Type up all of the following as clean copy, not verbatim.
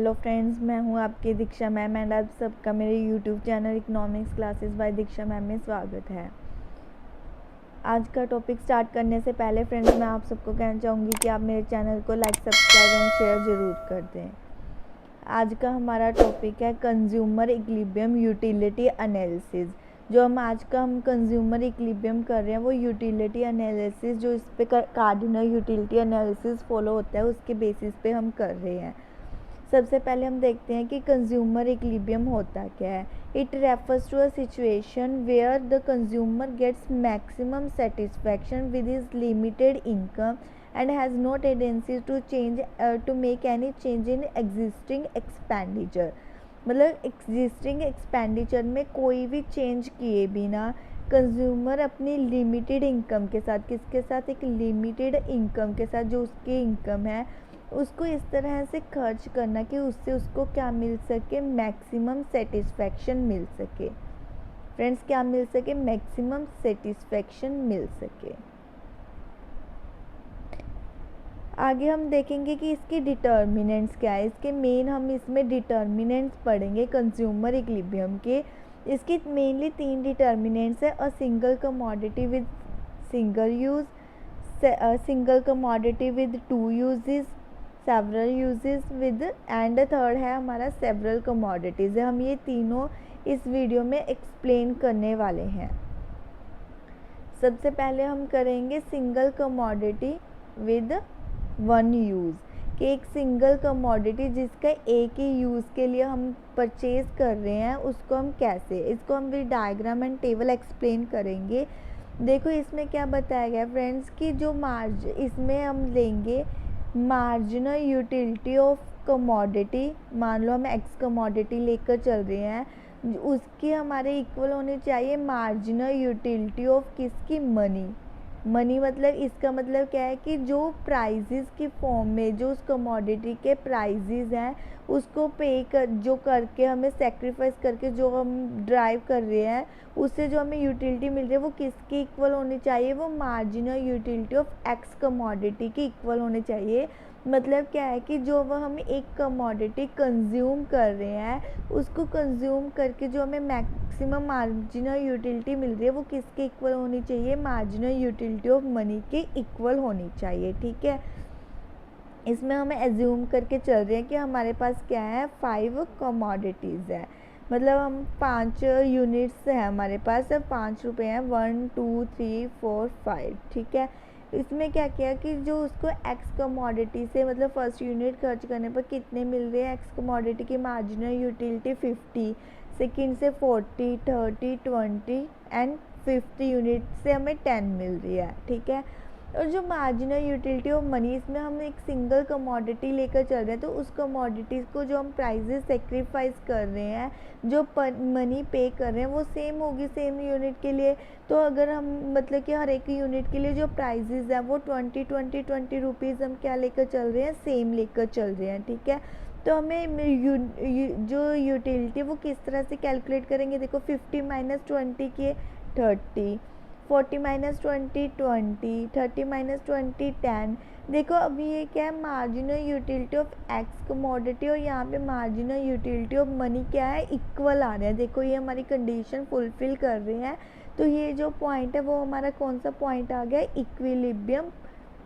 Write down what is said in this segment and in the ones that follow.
Hello friends, मैं हूं आपकी दीक्षा मैम एंड आप सबका मेरे YouTube channel economics classes bye दीक्षा मैम में स्वागत है। आज का टॉपिक स्टार्ट करने से पहले फ्रेंड्स मैं आप सबको कहना चाहूँगी कि आप मेरे चैनल को लाइक, सब्सक्राइब एंड शेयर ज़रूर कर दें। आज का हमारा टॉपिक है कंज्यूमर इक्विलिब्रियम यूटिलिटी एनालिसिस। जो हम कंज्यूमर इक्विलिब्रियम कर रहे हैं वो यूटिलिटी एनालिसिस, जो इस पे कार्डिनल यूटिलिटी एनालिसिस फॉलो होता है उसके बेसिस पे हम कर रहे हैं। सबसे पहले हम देखते हैं कि कंज्यूमर इक्विलिब्रियम होता क्या है। It refers to a situation where the consumer gets maximum satisfaction with his limited income and has no tendency to make any change in existing expenditure। मतलब एग्जिस्टिंग एक्सपेंडिचर में कोई भी चेंज किए बिना consumer अपनी लिमिटेड इनकम के साथ, किसके साथ, एक लिमिटेड इनकम के साथ, जो उसकी इनकम है उसको इस तरह से खर्च करना कि उससे उसको क्या मिल सके, मैक्सिमम सेटिस्फैक्शन मिल सके। फ्रेंड्स, क्या मिल सके? मैक्सिमम सेटिस्फैक्शन मिल सके। आगे हम देखेंगे कि इसकी डिटर्मिनेंट्स क्या है। इसके मेन हम इसमें डिटर्मिनेंट्स पढ़ेंगे कंज्यूमर इक्विलिब्रियम के। इसकी मेनली 3 डिटर्मिनेंट्स है। A single commodity with single use, single commodity with 2 uses, several uses with, and third है हमारा सेवरल कमोडिटीज़। हम ये तीनों इस वीडियो में एक्सप्लेन करने वाले हैं। सबसे पहले हम करेंगे सिंगल कमोडिटी विद 1 यूज़, कि एक सिंगल कमोडिटी जिसका एक ही यूज़ के लिए हम परचेज़ कर रहे हैं उसको हम कैसे, इसको हम भी डायग्राम एंड टेबल एक्सप्लेन करेंगे। देखो इसमें क्या बताया गया फ्रेंड्स कि जो इसमें हम लेंगे मार्जिनल यूटिलिटी ऑफ कमोडिटी। मान लो हम एक्स कमोडिटी लेकर चल रहे हैं, उसकी हमारे इक्वल होनी चाहिए मार्जिनल यूटिलिटी ऑफ किसकी, मनी। मनी मतलब इसका मतलब क्या है कि जो प्राइजेस की फॉर्म में जो उस कमोडिटी के प्राइजेस हैं उसको जो करके हमें सेक्रीफाइस करके जो हम ड्राइव कर रहे हैं उससे जो हमें यूटिलिटी मिल रही है वो किसकी इक्वल होनी चाहिए, वो marginal utility of x commodity की इक्वल होनी चाहिए। मतलब क्या है कि जो वह हम एक कमोडिटी कंज्यूम कर रहे हैं उसको कंज्यूम करके जो हमें मैक्सिमम मार्जिनल यूटिलिटी मिल रही है वो किसके इक्वल होनी चाहिए, मार्जिनल यूटिलिटी ऑफ मनी के इक्वल होनी चाहिए। ठीक है, इसमें हमें एज्यूम करके चल रहे हैं कि हमारे पास क्या है, 5 कमोडिटीज़ है। मतलब हम 5 यूनिट्स हैं हमारे पास, 5 रुपये हैं, 1 2 3 4 5। ठीक है, इसमें क्या किया कि जो उसको एक्स कमोडिटी से मतलब फर्स्ट यूनिट खर्च करने पर कितने मिल रहे हैं, एक्स कमोडिटी की मार्जिनल यूटिलिटी 50, सेकेंड से 40, 30, 20 एंड 50 यूनिट से हमें 10 मिल रही है। ठीक है, और जो मार्जिनल यूटिलिटी ऑफ मनी, इसमें हम एक सिंगल कमोडिटी लेकर चल रहे हैं तो उस कमोडिटीज़ को जो हम प्राइजेस सेक्रीफाइस कर रहे हैं, जो मनी पे कर रहे हैं वो सेम होगी सेम यूनिट के लिए। तो अगर हम मतलब कि हर एक यूनिट के लिए जो प्राइजेस हैं वो 20 रुपीज़ हम क्या लेकर चल रहे हैं, सेम लेकर चल रहे हैं। ठीक है, तो हमें जो यूटिलिटी वो किस तरह से कैलकुलेट करेंगे। देखो 50 माइनस 20 किए 30, 40 माइनस 20 20, 30 माइनस 20 10। देखो अभी ये क्या है, marginal utility of x commodity और यहाँ पे मार्जिनल यूटिलिटी ऑफ मनी क्या है, इक्वल आ रहे हैं। देखो ये हमारी कंडीशन फुलफिल कर रहे हैं। तो ये जो पॉइंट है वो हमारा कौन सा पॉइंट आ गया, इक्विलिब्रियम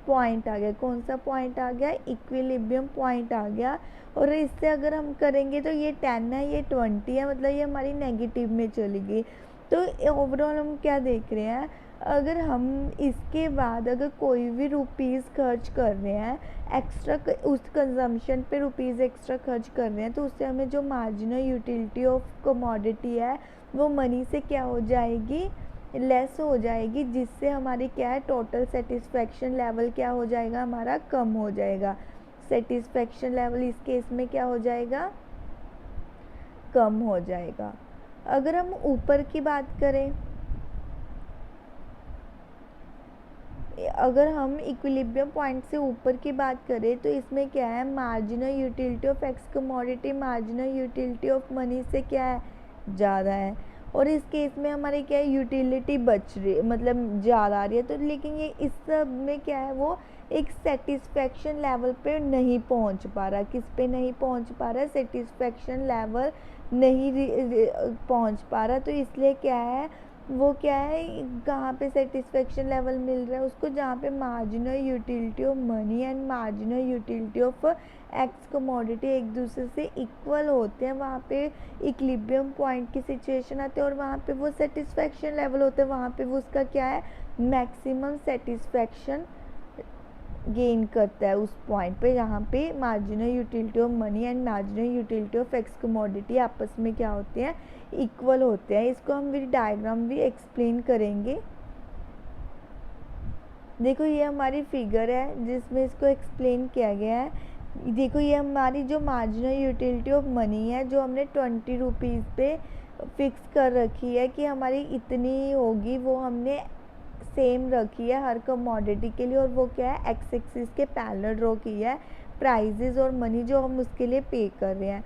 पॉइंट आ गया। कौन सा पॉइंट आ गया, इक्विलिब्रियम पॉइंट आ गया। और इससे अगर हम करेंगे तो ये 10 है, ये 20 है, मतलब ये हमारी नेगेटिव में चली गई। तो ओवरऑल हम क्या देख रहे हैं, अगर हम इसके बाद अगर कोई भी रुपीज़ खर्च कर रहे हैं एक्स्ट्रा, उस कंजम्पशन पे रुपीज़ एक्स्ट्रा खर्च कर रहे हैं तो उससे हमें जो मार्जिनल यूटिलिटी ऑफ कमोडिटी है वो मनी से क्या हो जाएगी, लेस हो जाएगी, जिससे हमारी क्या है, टोटल सेटिस्फैक्शन लेवल क्या हो जाएगा, हमारा कम हो जाएगा। सेटिस्फैक्शन लेवल इस केस में क्या हो जाएगा, कम हो जाएगा। अगर हम ऊपर की बात करें, अगर हम इक्विलिब्रियम पॉइंट से ऊपर की बात करें तो इसमें क्या है, marginal utility of x commodity marginal utility of money से क्या है, ज़्यादा है। और इस केस में हमारे क्या है, यूटिलिटी बच रही, मतलब ज़्यादा आ रही है। तो लेकिन ये इस सब में क्या है, वो एक सेटिस्फेक्शन लेवल पे नहीं पहुंच पा रहा। किस पे नहीं पहुंच पा रहा, सेटिस्फेक्शन लेवल नहीं पहुंच पा रहा। तो इसलिए क्या है, वो क्या है, कहाँ पे सेटिस्फेक्शन लेवल मिल रहा है उसको, जहाँ पे marginal utility of money and marginal utility of x commodity एक दूसरे से इक्वल होते हैं, वहाँ पे इक्विलिब्रियम पॉइंट की सिचुएशन आती है और वहाँ पे वो सेटिस्फेक्शन लेवल होता है, वहाँ पे वो उसका क्या है, मैक्सिमम सेटिस्फेक्शन गेन करता है उस पॉइंट पे, जहाँ पे marginal utility of money and marginal utility of x commodity आपस में क्या होते हैं, इक्वल होते हैं। इसको हम भी डायग्राम भी एक्सप्लेन करेंगे। देखो ये हमारी फिगर है जिसमें इसको एक्सप्लेन किया गया है। देखो ये हमारी जो मार्जिनल यूटिलिटी ऑफ मनी है, जो हमने 20 रुपीज़ पे फिक्स कर रखी है कि हमारी इतनी होगी, वो हमने सेम रखी है हर कमोडिटी के लिए, और वो क्या है, एक्स एक्सिस के पैरेलल ड्रॉ की है प्राइजेज और मनी जो हम उसके लिए पे कर रहे हैं।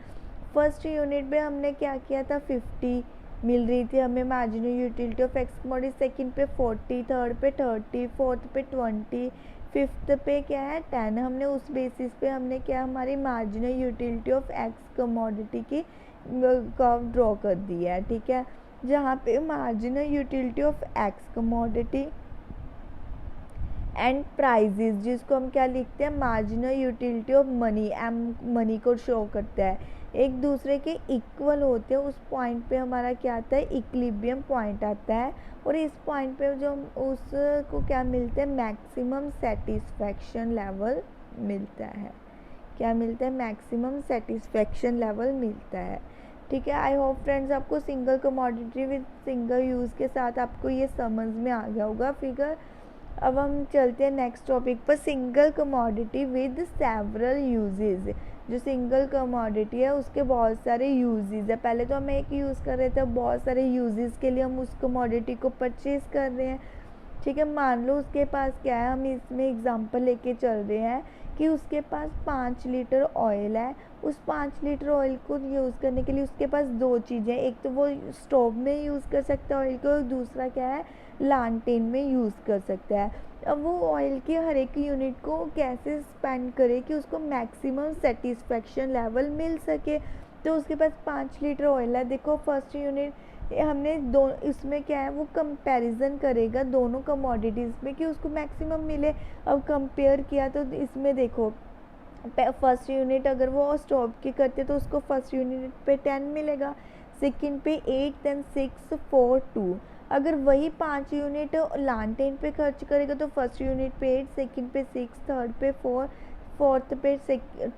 फर्स्ट यूनिट पे हमने क्या किया था, 50 मिल रही थी हमें marginal utility of x commodity, second पे 40, थर्ड पे 30, फोर्थ पे 20, फिफ्थ पे क्या है 10। हमने उस बेसिस पे हमने क्या, हमारी marginal utility of x commodity की कर्व ड्रॉ कर दी है, ठीक है। जहाँ पे marginal utility of x commodity and prices, जिसको हम क्या लिखते हैं, marginal utility of money, m money को शो करता है, एक दूसरे के इक्वल होते हैं। उस पॉइंट पे हमारा क्या आता है, इक्विलिब्रियम पॉइंट आता है, और इस पॉइंट पे जो उसको क्या मिलता है, मैक्सिमम सेटिस्फेक्शन लेवल मिलता है। क्या मिलता है, मैक्सिमम सेटिस्फेक्शन लेवल मिलता है, ठीक है। आई होप फ्रेंड्स आपको single commodity with single use के साथ आपको ये समझ में आ गया होगा फिगर। अब हम चलते हैं नेक्स्ट टॉपिक पर, single commodity with several uses. जो सिंगल कमोडिटी है उसके बहुत सारे यूजेज है। पहले तो हम एक यूज़ कर रहे थे, अब बहुत सारे यूजेज के लिए हम उस कमोडिटी को परचेज कर रहे हैं, ठीक है। मान लो उसके पास क्या है, हम इसमें एग्जांपल लेके चल रहे हैं कि उसके पास 5 लीटर ऑयल है। उस 5 लीटर ऑयल को यूज़ करने के लिए उसके पास दो चीज़ें, एक तो वो स्टोव में यूज़ कर सकता है ऑयल को, और दूसरा क्या है, लालटेन में यूज़ कर सकता है। अब वो ऑयल के हर एक यूनिट को कैसे स्पेंड करे कि उसको मैक्सिमम सेटिस्फेक्शन लेवल मिल सके। तो उसके पास 5 लीटर ऑयल है। देखो फर्स्ट यूनिट हमने दो, इसमें क्या है, वो कंपैरिजन करेगा दोनों कमोडिटीज़ में कि उसको मैक्सिमम मिले। अब कंपेयर किया तो इसमें देखो, फर्स्ट यूनिट अगर वो स्टोव की करते तो उसको फर्स्ट यूनिट पे 10 मिलेगा, सेकंड पे 8, देन 6, 4, 2। अगर वही 5 यूनिट लालटेन पे खर्च करेगा तो फर्स्ट यूनिट पे 8, सेकंड पे 6, थर्ड पे 4, फोर्थ पे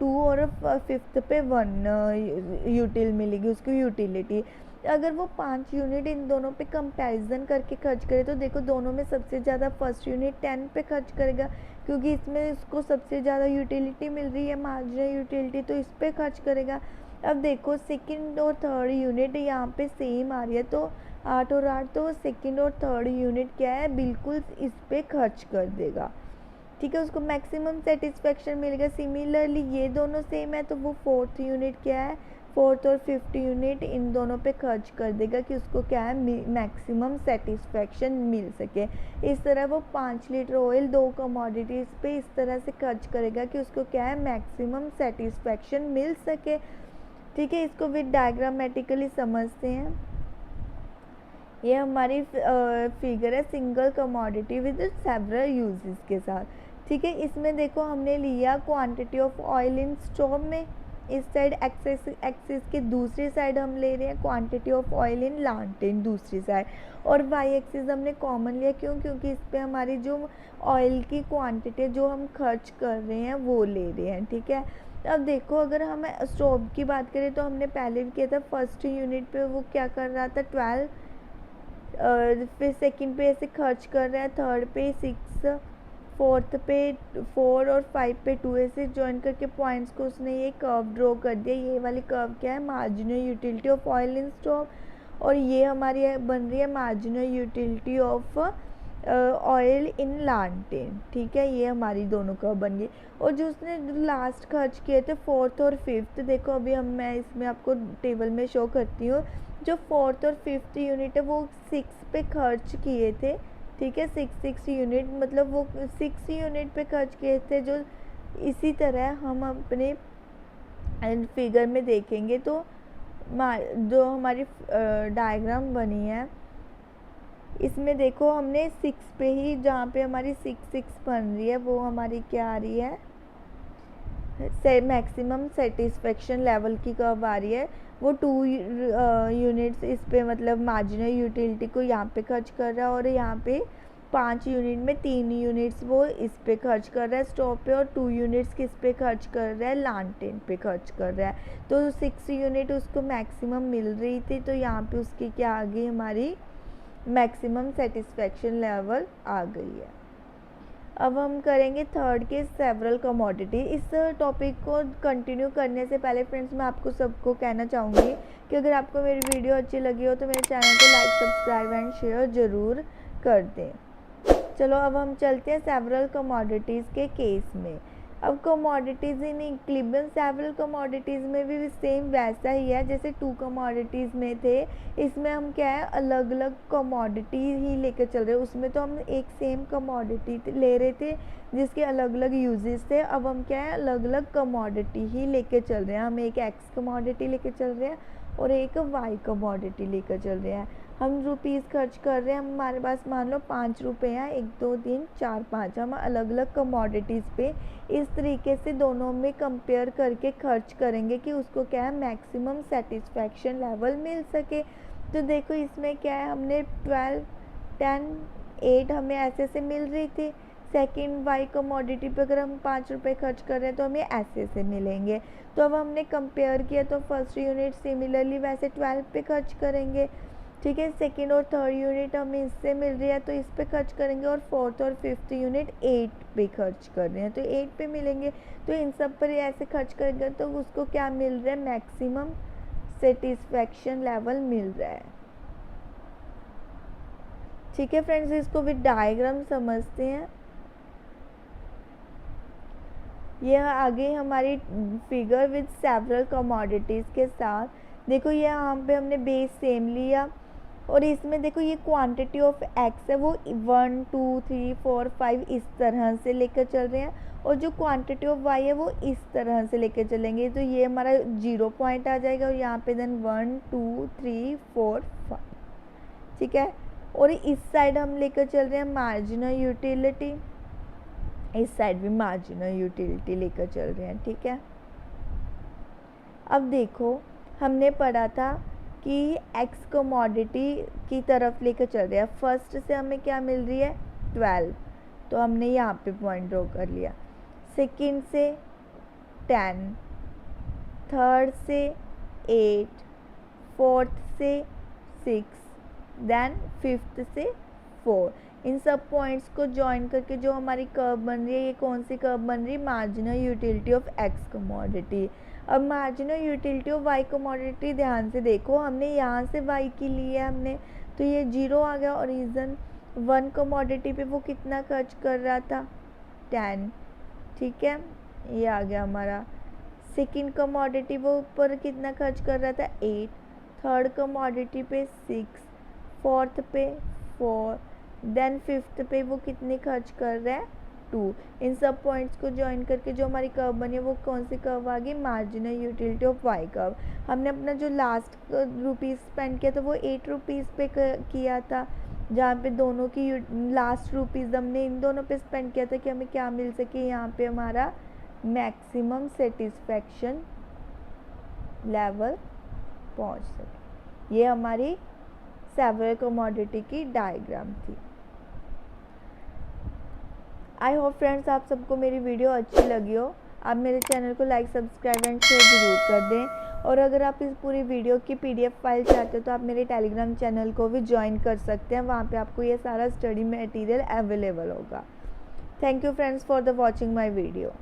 2 और फिफ्थ पे 1 यूटिल मिलेगी उसको यूटिलिटी। अगर वो 5 यूनिट इन दोनों पे कंपैरिजन करके खर्च करे तो देखो दोनों में सबसे ज़्यादा फर्स्ट यूनिट 10 पे खर्च करेगा, क्योंकि इसमें इसको सबसे ज़्यादा यूटिलिटी मिल रही है, मार्जिनल यूटिलिटी, तो इस पे खर्च करेगा। अब देखो सेकंड और थर्ड यूनिट यहाँ पे सेम आ रही है, तो 8 और 8, तो सेकंड और थर्ड यूनिट क्या है, बिल्कुल इस पे खर्च कर देगा, ठीक है। उसको मैक्सिमम सेटिस्फेक्शन मिलेगा। सिमिलरली ये दोनों सेम है तो वो फोर्थ यूनिट क्या है, फोर्थ और फिफ्थ यूनिट इन दोनों पे खर्च कर देगा कि उसको क्या है, मैक्सिमम सेटिस्फेक्शन मिल सके। इस तरह वो 5 लीटर ऑयल दो कमोडिटीज़ पे इस तरह से खर्च करेगा कि उसको क्या है, मैक्सिमम सेटिस्फेक्शन मिल सके, ठीक है। इसको भी डायग्रामेटिकली समझते हैं। ये हमारी फिगर है single commodity with several uses के साथ, ठीक है। इसमें देखो हमने लिया quantity of oil in stove में, इस साइड एक्सिस के दूसरी साइड हम ले रहे हैं क्वांटिटी ऑफ ऑयल इन लालटेन दूसरी साइड, और वाई एक्सिस हमने कॉमन लिया, क्यों, क्योंकि इस पर हमारी जो ऑयल की क्वांटिटी जो हम खर्च कर रहे हैं वो ले रहे हैं, ठीक है। अब देखो अगर हम स्टोव की बात करें तो हमने पहले भी किया था, फर्स्ट यूनिट पे वो क्या कर रहा था 12, फिर सेकंड पे ऐसे खर्च कर रहा है, थर्ड पे 6, फोर्थ पे 4 और 5 पे 2, ऐसे ज्वाइन करके पॉइंट्स को उसने ये कर्व ड्रॉ कर दिया। ये वाली कर्व क्या है, marginal utility of oil in stove, और ये हमारी बन रही है marginal utility of oil in लालटेन, ठीक है। ये हमारी दोनों कर्व बन गई। और जो उसने लास्ट खर्च किए थे फोर्थ और फिफ्थ, देखो अभी मैं इसमें आपको टेबल में शो करती हूँ। जो 4th और 5th यूनिट है वो 6 पे खर्च किए थे, ठीक है, 6 यूनिट, मतलब वो 6 यूनिट पे खर्च किए थे। जो इसी तरह हम अपने फिगर में देखेंगे तो जो हमारी डायग्राम बनी है इसमें देखो हमने 6 पे ही, जहाँ पे हमारी 6 बन रही है वो हमारी क्या आ रही है, मैक्सिमम सेटिस्फेक्शन लेवल की कर्व आ रही है। वो 2 यूनिट्स इस पे, मतलब मार्जिनल यूटिलिटी को यहाँ पे खर्च कर रहा है, और यहाँ पे 5 यूनिट में 3 यूनिट्स वो इस पे खर्च कर रहा है स्टॉप पे, और 2 यूनिट्स किस पे खर्च कर रहा है, लांटेन पे खर्च कर रहा है। तो 6 यूनिट उसको मैक्सिमम मिल रही थी, तो यहाँ पे उसकी क्या आ गई, हमारी मैक्सिमम सेटिस्फेक्शन लेवल आ गई है। अब हम करेंगे थर्ड के सेवरल कमोडिटी। इस टॉपिक को कंटिन्यू करने से पहले फ्रेंड्स मैं आपको सबको कहना चाहूँगी कि अगर आपको मेरी वीडियो अच्छी लगी हो तो मेरे चैनल को लाइक, सब्सक्राइब एंड शेयर ज़रूर कर दें। चलो अब हम चलते हैं सेवरल कमोडिटीज़ के केस में। अब commodities in equilibrium, several commodities में भी सेम वैसा ही है जैसे 2 कमोडिटीज़ में थे। इसमें हम क्या है, अलग अलग कमोडिटी ही लेकर चल रहे हैं। उसमें तो हम एक सेम कमोडिटी ले रहे थे जिसके अलग अलग यूजेस थे। अब हम क्या है, अलग अलग कमोडिटी ही लेकर चल रहे हैं। हम एक एक्स कमोडिटी लेकर चल रहे हैं और एक वाई कमोडिटी लेकर चल रहे हैं। हम रुपीज़ खर्च कर रहे हैं, हमारे पास मान लो 5 रुपये हैं, 1 2 3 4 5। हम अलग अलग कमोडिटीज़ पे इस तरीके से दोनों में कंपेयर करके खर्च करेंगे कि उसको क्या है, मैक्सिमम सेटिस्फेक्शन लेवल मिल सके। तो देखो इसमें क्या है, हमने 12 10 8 हमें ऐसे से मिल रही थी। सेकंड वाई कमोडिटी पे अगर हम 5 रुपये खर्च कर रहे हैं तो हमें ऐसे से मिलेंगे। तो अब हमने कंपेयर किया तो फर्स्ट यूनिट सिमिलरली वैसे 12 पे खर्च करेंगे, ठीक है। सेकेंड और थर्ड यूनिट हमें इससे मिल रही है तो इस पे खर्च करेंगे, और 4th और 5th यूनिट 8 पे खर्च कर रहे हैं तो 8 पे मिलेंगे। तो इन सब पर ऐसे खर्च करेंगे तो उसको क्या मिल रहा है, मैक्सिमम सेटिस्फेक्शन लेवल मिल रहा है, ठीक है फ्रेंड्स। इसको विद डायग्राम समझते हैं। यह आगे हमारी फिगर विद सेवरल कमोडिटीज़ के साथ, देखो ये यहाँ पे हमने बेस सेम लिया, और इसमें देखो ये क्वांटिटी ऑफ एक्स है वो 1 2 3 4 5 इस तरह से लेकर चल रहे हैं, और जो क्वांटिटी ऑफ वाई है वो इस तरह से लेकर चलेंगे। तो ये हमारा 0 पॉइंट आ जाएगा, और यहाँ पे देन 1 2 3 4 5, ठीक है। और इस साइड हम लेकर चल रहे हैं मार्जिनल यूटिलिटी, इस साइड भी मार्जिनल यूटिलिटी लेकर चल रहे हैं, ठीक है। अब देखो हमने पढ़ा था कि एक्स कमोडिटी की तरफ लेकर चल रहे हैं। फर्स्ट से हमें क्या मिल रही है, 12, तो हमने यहाँ पे पॉइंट ड्रॉ कर लिया। सेकंड से 10, थर्ड से 8, फोर्थ से 6, देन फिफ्थ से 4। इन सब पॉइंट्स को ज्वाइन करके जो हमारी कर्व बन रही है, ये कौन सी कर्व बन रही है, marginal utility of x commodity. अब marginal utility of Y commodity ध्यान से देखो, हमने यहाँ से वाई की ली है हमने, तो ये 0 आ गया। और रीज़न 1 कमोडिटी पे वो कितना खर्च कर रहा था, 10, ठीक है, ये आ गया हमारा। सेकंड कमोडिटी वो ऊपर कितना खर्च कर रहा था, 8, थर्ड कमोडिटी पे 6, फोर्थ पे 4, देन फिफ्थ पे वो कितने खर्च कर रहा है, 2। इन सब पॉइंट्स को ज्वाइन करके जो हमारी कर्व बनी है वो कौन सी कर्व आ गई, marginal utility of y curve. हमने अपना जो लास्ट रुपीज़ स्पेंड किया था वो 8 रुपीज़ पे किया था, जहाँ पे दोनों की लास्ट रुपीज़ हमने इन दोनों पे स्पेंड किया था कि हमें क्या मिल सके, यहाँ पे हमारा मैक्सिमम सेटिस्फेक्शन लेवल पहुँच सके। ये हमारी सेवरल कमोडिटी की डायग्राम थी। आई होप फ्रेंड्स आप सबको मेरी वीडियो अच्छी लगी हो। आप मेरे चैनल को लाइक, सब्सक्राइब एंड शेयर ज़रूर कर दें। और अगर आप इस पूरी वीडियो की PDF फाइल चाहते हो तो आप मेरे टेलीग्राम चैनल को भी ज्वाइन कर सकते हैं, वहाँ पे आपको ये सारा स्टडी मटेरियल अवेलेबल होगा। Thank you friends for the watching my video.